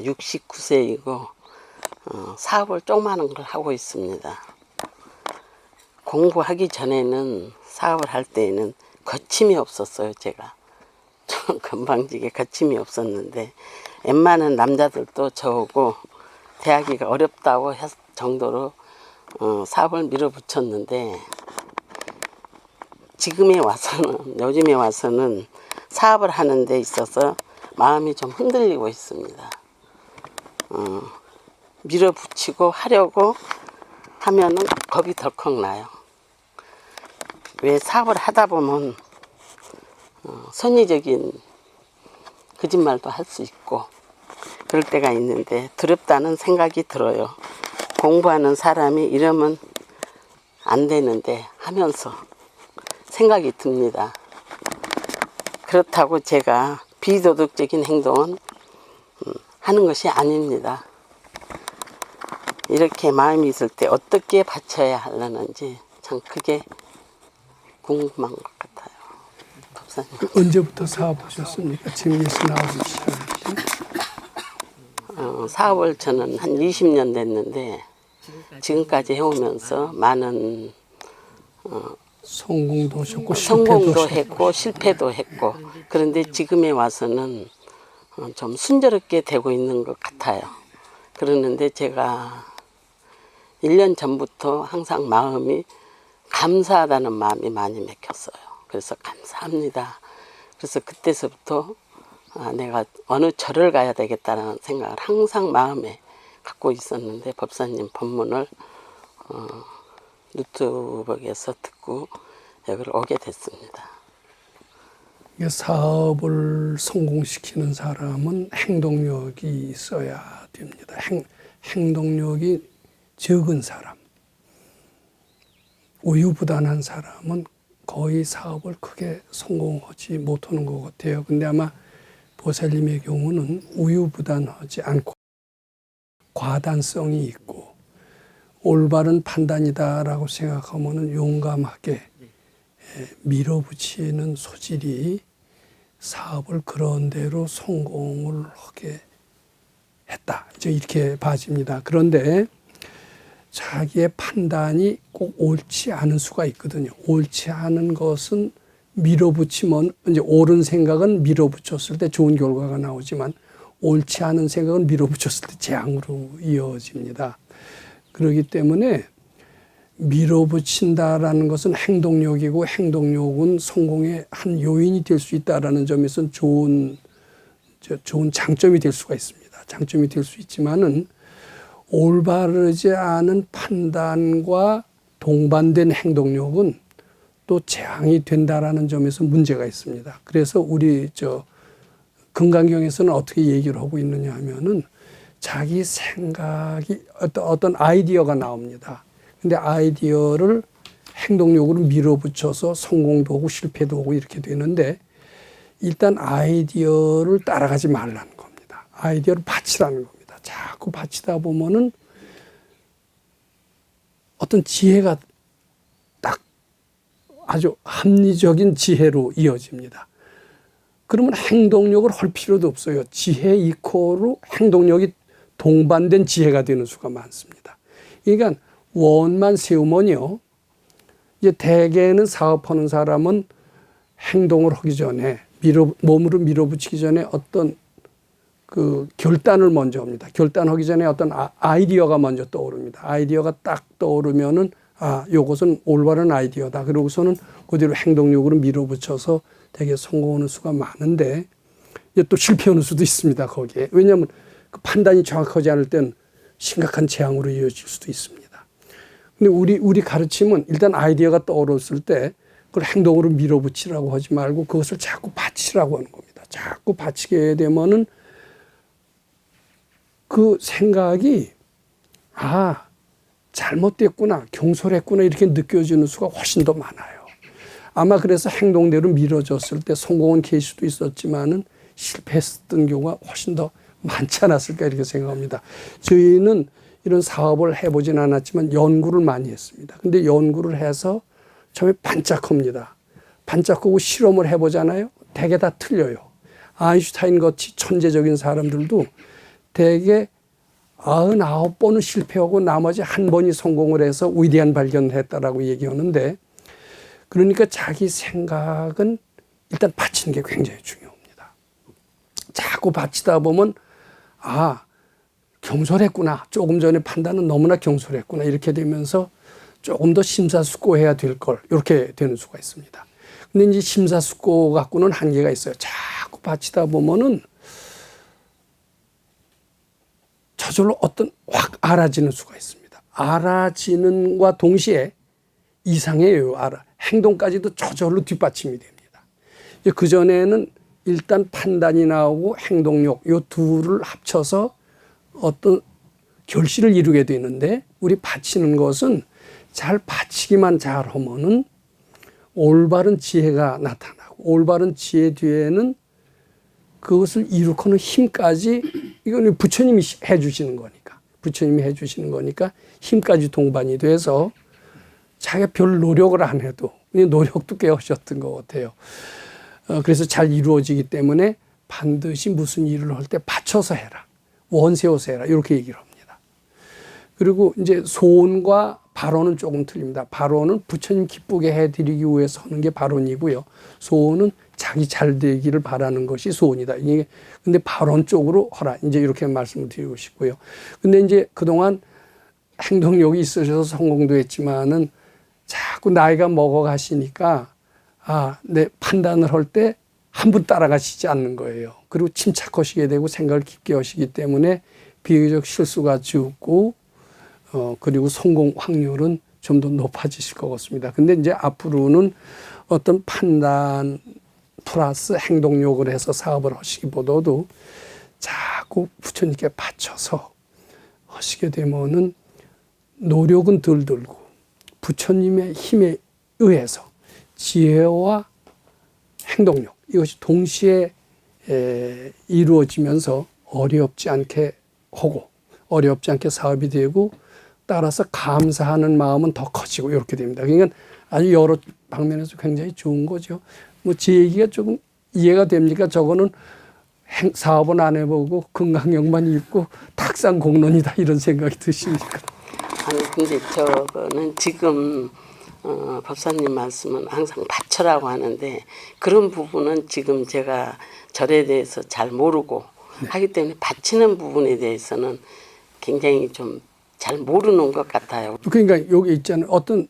69세이고 사업을 조그마한 걸 하고 있습니다. 공부하기 전에는 사업을 할 때에는 거침이 없었어요. 제가 좀 건방지게 거침이 없었는데 웬만한 남자들도 저하고 대하기가 어렵다고 했 정도로 사업을 밀어붙였는데 요즘에 와서는 사업을 하는 데 있어서 마음이 좀 흔들리고 있습니다. 밀어붙이고 하려고 하면은 겁이 덜컥 나요. 왜 사업을 하다 보면 선의적인 거짓말도 할 수 있고 그럴 때가 있는데 두렵다는 생각이 들어요. 공부하는 사람이 이러면 안 되는데 하면서 생각이 듭니다. 그렇다고 제가 비도덕적인 행동은 하는 것이 아닙니다. 이렇게 마음이 있을 때 어떻게 바쳐야 하려는지 참 그게 궁금한 것 같아요. 법사님. 언제부터 사업하셨습니까? 지금 예수 나오기 시작하신? 사업을 저는 한 20년 됐는데 지금까지 해오면서 많은 성공도 하셨고 성공도 했고 실패도 했고 그런데 지금에 와서는 좀 순조롭게 되고 있는 것 같아요. 그러는데 제가 1년 전부터 항상 마음이 감사하다는 마음이 많이 맥혔어요. 그래서 감사합니다. 그래서 그때서부터 내가 어느 절을 가야 되겠다는 생각을 항상 마음에 갖고 있었는데 법사님 법문을 유튜브에서 듣고 여기를 오게 됐습니다. 사업을 성공시키는 사람은 행동력이 있어야 됩니다. 행동력이 적은 사람, 우유부단한 사람은 거의 사업을 크게 성공하지 못하는 것 같아요. 근데 아마 보살님의 경우는 우유부단하지 않고 과단성이 있고 올바른 판단이다라고 생각하면 용감하게 밀어붙이는 소질이 사업을 그런 대로 성공을 하게 했다. 이렇게 봐집니다. 그런데 자기의 판단이 꼭 옳지 않을 수가 있거든요. 옳지 않은 것은 밀어붙이면 이제 옳은 생각은 밀어붙였을 때 좋은 결과가 나오지만 옳지 않은 생각은 밀어붙였을 때 재앙으로 이어집니다. 그렇기 때문에 밀어붙인다라는 것은 행동력이고 행동력은 성공의 한 요인이 될 수 있다라는 점에서는 좋은 장점이 될 수가 있습니다. 장점이 될 수 있지만은 올바르지 않은 판단과 동반된 행동력은 또 재앙이 된다라는 점에서 문제가 있습니다. 그래서 우리 금강경에서는 어떻게 얘기를 하고 있느냐 하면은 자기 생각이 어떤 아이디어가 나옵니다. 근데 아이디어를 행동력으로 밀어붙여서 성공도 하고 실패도 하고 이렇게 되는데 일단 아이디어를 따라가지 말라는 겁니다. 아이디어를 바치라는 겁니다. 자꾸 바치다 보면은 어떤 지혜가 딱 아주 합리적인 지혜로 이어집니다. 그러면 행동력을 할 필요도 없어요. 지혜 이코로 행동력이 동반된 지혜가 되는 수가 많습니다. 그러니까 원만 세우면요. 이제 대개는 사업하는 사람은 행동을 하기 전에 몸으로 밀어붙이기 전에 어떤 그 결단을 먼저 합니다. 결단하기 전에 어떤 아이디어가 먼저 떠오릅니다. 아이디어가 딱 떠오르면은 요것은 올바른 아이디어다. 그러고서는 그대로 행동력으로 밀어붙여서 되게 성공하는 수가 많은데 이제 또 실패하는 수도 있습니다. 거기에. 왜냐하면 그 판단이 정확하지 않을 때는 심각한 재앙으로 이어질 수도 있습니다. 근데 우리 가르침은 일단 아이디어가 떠올랐을 때 그걸 행동으로 밀어붙이라고 하지 말고 그것을 자꾸 바치라고 하는 겁니다. 자꾸 바치게 되면은 그 생각이 잘못됐구나, 경솔했구나 이렇게 느껴지는 수가 훨씬 더 많아요. 아마 그래서 행동대로 밀어졌을 때 성공은 계실 수도 있었지만은 실패했던 경우가 훨씬 더 많지 않았을까 이렇게 생각합니다. 저희는 이런 사업을 해보진 않았지만 연구를 많이 했습니다. 근데 연구를 해서 처음에 반짝합니다. 반짝하고 실험을 해보잖아요. 대개 다 틀려요. 아인슈타인 같이 천재적인 사람들도 대개 99번은 실패하고 나머지 한 번이 성공을 해서 위대한 발견을 했다라고 얘기하는데, 그러니까 자기 생각은 일단 바치는 게 굉장히 중요합니다. 자꾸 바치다 보면 경솔했구나, 조금 전에 판단은 너무나 경솔했구나, 이렇게 되면서 조금 더 심사숙고해야 될 걸, 이렇게 되는 수가 있습니다. 근데 이제 심사숙고 갖고는 한계가 있어요. 자꾸 바치다 보면은 저절로 확 알아지는 수가 있습니다. 알아지는과 동시에 이상해요. 행동까지도 저절로 뒷받침이 됩니다. 그전에는 일단 판단이 나오고 행동력, 요 둘을 합쳐서 어떤 결실을 이루게 되는데, 우리 바치는 것은 잘 바치기만 잘하면은 올바른 지혜가 나타나고, 올바른 지혜 뒤에는 그것을 이룩하는 힘까지, 이건 부처님이 해주시는 거니까, 부처님이 해주시는 거니까 힘까지 동반이 돼서 자기가 별 노력을 안 해도, 노력도 꽤 하셨던 것 같아요. 그래서 잘 이루어지기 때문에 반드시 무슨 일을 할 때 바쳐서 해라, 원세워서 해라, 이렇게 얘기를 합니다. 그리고 이제 소원과 발언은 조금 틀립니다. 발언은 부처님 기쁘게 해드리기 위해서 하는 게 발언이고요. 소원은 자기 잘 되기를 바라는 것이 소원이다. 이게 근데 발언 쪽으로 하라, 이제 이렇게 말씀을 드리고 싶고요. 근데 이제 그동안 행동력이 있으셔서 성공도 했지만은 자꾸 나이가 먹어가시니까 내 판단을 할 때 한 분 따라가시지 않는 거예요. 그리고 침착하시게 되고 생각을 깊게 하시기 때문에 비교적 실수가 적고 그리고 성공 확률은 좀 더 높아지실 것 같습니다. 근데 이제 앞으로는 어떤 판단 플러스 행동력을 해서 사업을 하시기보다도 자꾸 부처님께 바쳐서 하시게 되면은 노력은 덜 들고 부처님의 힘에 의해서 지혜와 행동력, 이것이 동시에 이루어지면서 어렵지 않게 하고 어렵지 않게 사업이 되고, 따라서 감사하는 마음은 더 커지고, 이렇게 됩니다. 그러니까 아주 여러 방면에서 굉장히 좋은 거죠. 제 얘기가 조금 이해가 됩니까? 저거는 사업은 안 해보고 건강력만 있고 탁상공론이다, 이런 생각이 드십니까? 아니, 근데 저거는 지금 법사님 말씀은 항상 바쳐라고 하는데, 그런 부분은 지금 제가 절에 대해서 잘 모르고 하기 때문에 바치는 부분에 대해서는 굉장히 좀 잘 모르는 것 같아요. 그러니까 여기 있잖아요. 어떤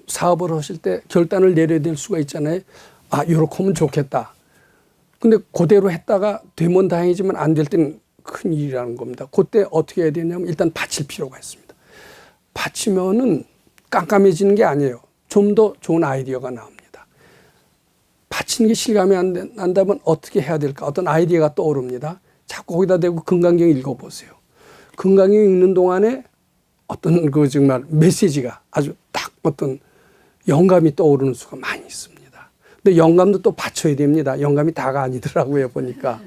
사업을 하실 때 결단을 내려야 될 수가 있잖아요. 요렇게 하면 좋겠다. 근데 그대로 했다가 되면 다행이지만 안 될 때는 큰일이라는 겁니다. 그때 어떻게 해야 되냐면 일단 바칠 필요가 있습니다. 바치면은 깜깜해지는 게 아니에요. 좀 더 좋은 아이디어가 나옵니다. 바치는 게 실감이 안 난다면 어떻게 해야 될까? 어떤 아이디어가 떠오릅니다. 자꾸 거기다 대고 금강경 읽어보세요. 금강경 읽는 동안에 어떤 정말 메시지가 아주 딱 어떤 영감이 떠오르는 수가 많이 있습니다. 근데 영감도 또 바쳐야 됩니다. 영감이 다가 아니더라고요, 보니까.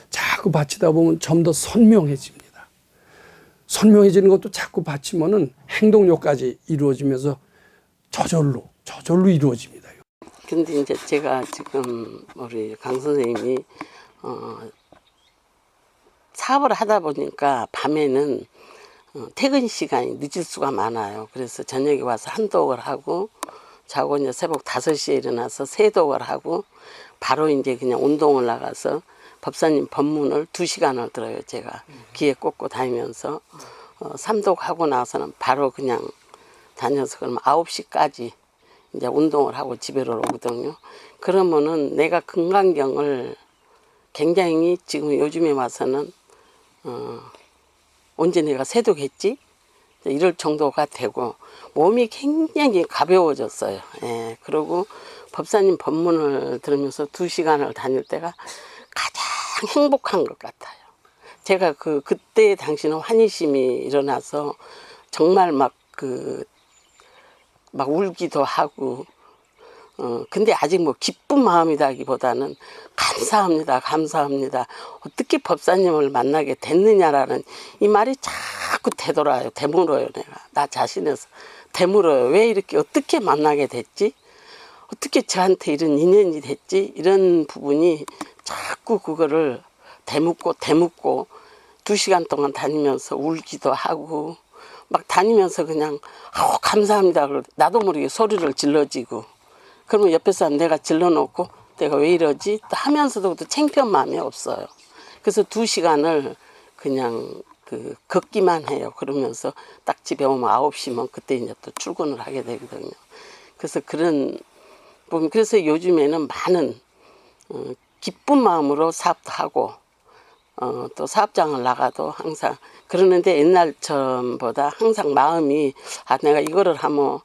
자꾸 바치다 보면 좀 더 선명해집니다. 선명해지는 것도 자꾸 바치면은 행동력까지 이루어지면서 저절로 이루어집니다. 근데 이제 제가 지금 우리 강 선생님이 사업을 하다 보니까 밤에는 퇴근 시간이 늦을 수가 많아요. 그래서 저녁에 와서 한독을 하고 자고 이제 새벽 5시에 일어나서 세독을 하고 바로 이제 그냥 운동을 나가서 법사님 법문을 2시간을 들어요. 제가 귀에 꽂고 다니면서 삼독하고 나서는 바로 그냥 다녀서 그러면 9시까지 이제 운동을 하고 집에로 오거든요. 그러면은 내가 금강경을 굉장히 지금 요즘에 와서는 언제 내가 세독했지? 이럴 정도가 되고 몸이 굉장히 가벼워졌어요. 예, 그리고 법사님 법문을 들으면서 2시간을 다닐 때가 가장 행복한 것 같아요. 제가 그때 당시는 환희심이 일어나서 정말 막 울기도 하고, 근데 아직 뭐 기쁜 마음이다기보다는 감사합니다. 어떻게 법사님을 만나게 됐느냐라는 이 말이 자꾸 되돌아요. 되물어요, 내가. 나 자신에서 되물어요. 왜 이렇게 어떻게 만나게 됐지? 어떻게 저한테 이런 인연이 됐지? 이런 부분이 자꾸 그거를 되묻고 2시간 동안 다니면서 울기도 하고 막 다니면서 그냥 감사합니다. 나도 모르게 소리를 질러지고 그러면 옆에 사람 내가 질러놓고 내가 왜 이러지? 또 하면서도 또 창피한 마음이 없어요. 그래서 2시간을 그냥 걷기만 해요. 그러면서 딱 집에 오면 9시면 그때 이제 또 출근을 하게 되거든요. 그래서 그래서 요즘에는 많은 기쁜 마음으로 사업도 하고 또 사업장을 나가도 항상 그러는데 옛날처럼보다 항상 마음이 내가 이거를 하면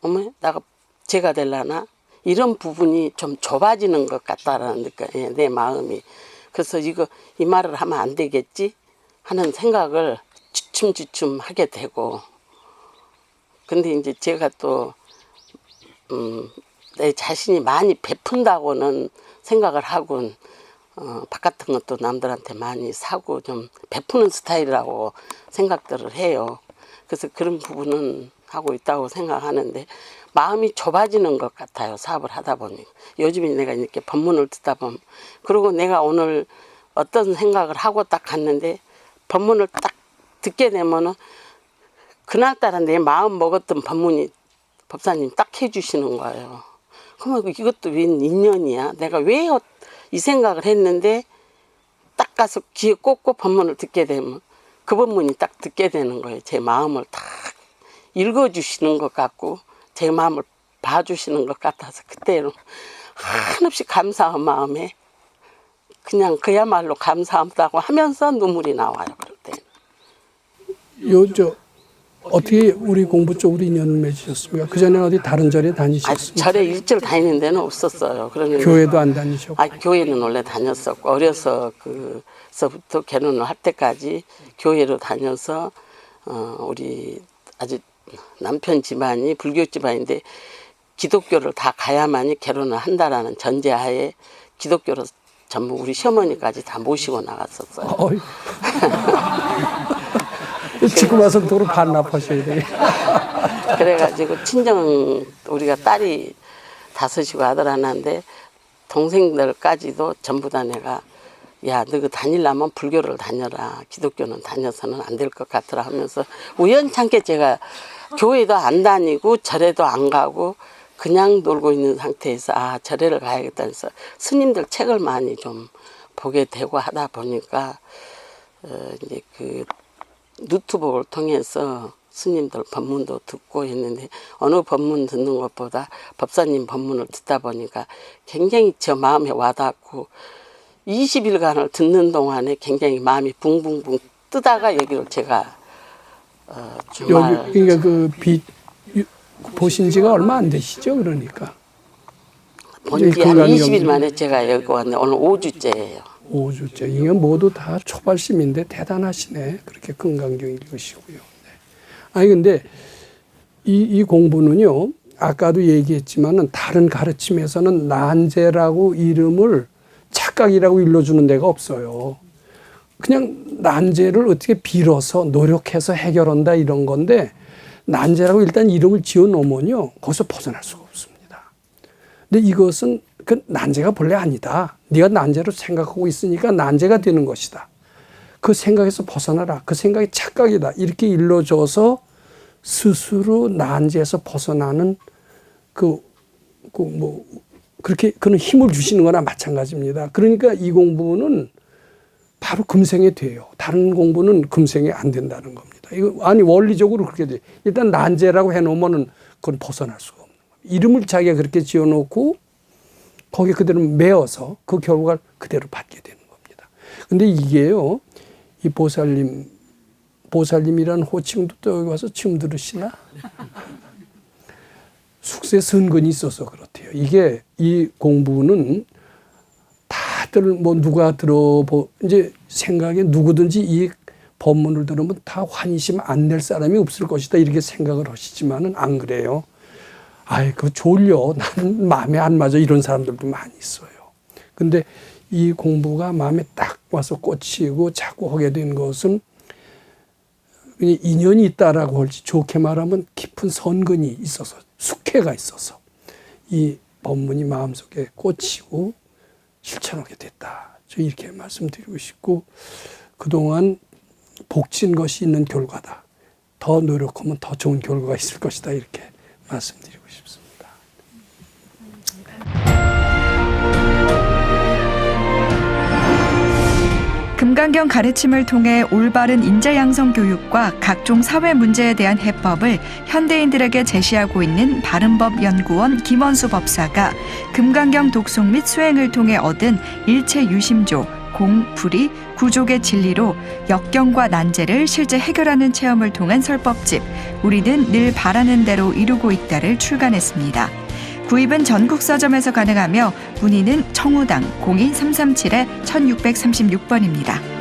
어머 내가 제가 될라나 이런 부분이 좀 좁아지는 것 같다라는 느낌, 내 마음이. 그래서 이 말을 하면 안 되겠지 하는 생각을 주춤주춤 하게 되고 근데 이제 제가 또 내 자신이 많이 베푼다고는 생각을 하고 바깥 같은 것도 남들한테 많이 사고 좀 베푸는 스타일이라고 생각들을 해요. 그래서 그런 부분은 하고 있다고 생각하는데 마음이 좁아지는 것 같아요. 사업을 하다 보니. 요즘에 내가 이렇게 법문을 듣다 보면 그리고 내가 오늘 어떤 생각을 하고 딱 갔는데 법문을 딱 듣게 되면은 그날따라 내 마음 먹었던 법문이 법사님 딱 해주시는 거예요. 그러면 이것도 웬 인연이야. 내가 왜 이 생각을 했는데 딱 가서 귀에 꽂고 법문을 듣게 되면 그 법문이 딱 듣게 되는 거예요. 제 마음을 딱 읽어주시는 것 같고 제 마음을 봐주시는 것 같아서 그때는 한없이 감사한 마음에 그냥 그야말로 감사하다고 하면서 눈물이 나와요. 그럴 때는. 어떻게 우리 공부 쪽으로 인연을 맺으셨습니까? 그 전에 어디 다른 절에 다니셨습니까? 절에 일절 다니는 데는 없었어요. 그러는데 교회도 안 다니셨고. 교회는 원래 다녔었고 어려서 그서부터 결혼을 할 때까지 교회로 다녀서 우리 아주 남편 집안이 불교 집안인데 기독교를 다 가야만이 결혼을 한다라는 전제하에 기독교로 전부 우리 시어머니까지 다 모시고 나갔었어요. 지금 와서 도로 반납하셔야 돼요. 그래가지고 친정 우리가 딸이 5이고 아들 하나인데 동생들까지도 전부 다 내가 야 너 그 다니려면 불교를 다녀라. 기독교는 다녀서는 안 될 것 같더라 하면서 우연찮게 제가 교회도 안 다니고 절에도 안 가고 그냥 놀고 있는 상태에서 절에를 가야겠다 해서 스님들 책을 많이 좀 보게 되고 하다 보니까 이제 유튜브를 통해서 스님들 법문도 듣고 했는데 어느 법문 듣는 것보다 법사님 법문을 듣다 보니까 굉장히 저 마음에 와닿고 20일간을 듣는 동안에 굉장히 마음이 붕붕붕 뜨다가 여기를 제가 주말 여기 보신 지가 얼마 안 되시죠? 그러니까 본지 한 20일 만에 제가 여기 왔네. 오늘 5주째예요. 5주째. 이게 모두 다 초발심인데 대단하시네. 그렇게 건강경 읽으시고요. 네. 근데 이 공부는요. 아까도 얘기했지만은 다른 가르침에서는 난제라고 이름을 착각이라고 일러주는 데가 없어요. 그냥 난제를 어떻게 빌어서 노력해서 해결한다 이런 건데 난제라고 일단 이름을 지어 놓으면요. 거기서 벗어날 수가 없습니다. 근데 이것은 그 난제가 본래 아니다. 네가 난제로 생각하고 있으니까 난제가 되는 것이다. 그 생각에서 벗어나라. 그 생각이 착각이다. 이렇게 일러줘서 스스로 난제에서 벗어나는 그렇게 그런 힘을 주시는 거나 마찬가지입니다. 그러니까 이 공부는 바로 금생에 돼요. 다른 공부는 금생에 안 된다는 겁니다. 이거 원리적으로 그렇게 돼. 일단 난제라고 해놓으면은 그건 벗어날 수가 없는 겁니다. 이름을 자기가 그렇게 지어놓고 거기에 그대로 매어서 그 결과를 그대로 받게 되는 겁니다. 근데 이게요, 이 보살님이라는 호칭도 또 여기 와서 처음 들으시나? 숙세 선근이 있어서 그렇대요. 이 공부는 다들 누가 이제 생각에 누구든지 이 법문을 들으면 다 환희심 안 낼 사람이 없을 것이다. 이렇게 생각을 하시지만은 안 그래요. 그거 졸려. 나는 마음에 안 맞아. 이런 사람들도 많이 있어요. 근데 이 공부가 마음에 딱 와서 꽂히고 자꾸 하게 된 것은 인연이 있다라고 할지 좋게 말하면 깊은 선근이 있어서 숙회가 있어서 이 법문이 마음속에 꽂히고 실천하게 됐다. 저 이렇게 말씀드리고 싶고 그동안 복진 것이 있는 결과다. 더 노력하면 더 좋은 결과가 있을 것이다. 이렇게 말씀드리고 싶습니다. 금강경 가르침을 통해 올바른 인재 양성 교육과 각종 사회 문제에 대한 해법을 현대인들에게 제시하고 있는 바른법연구원 김원수 법사가 금강경 독송 및 수행을 통해 얻은 일체 유심조, 공, 불이, 구족의 진리로 역경과 난제를 실제 해결하는 체험을 통한 설법집 우리는 늘 바라는 대로 이루고 있다를 출간했습니다. 구입은 전국 서점에서 가능하며 문의는 청우당 02337-1636번입니다.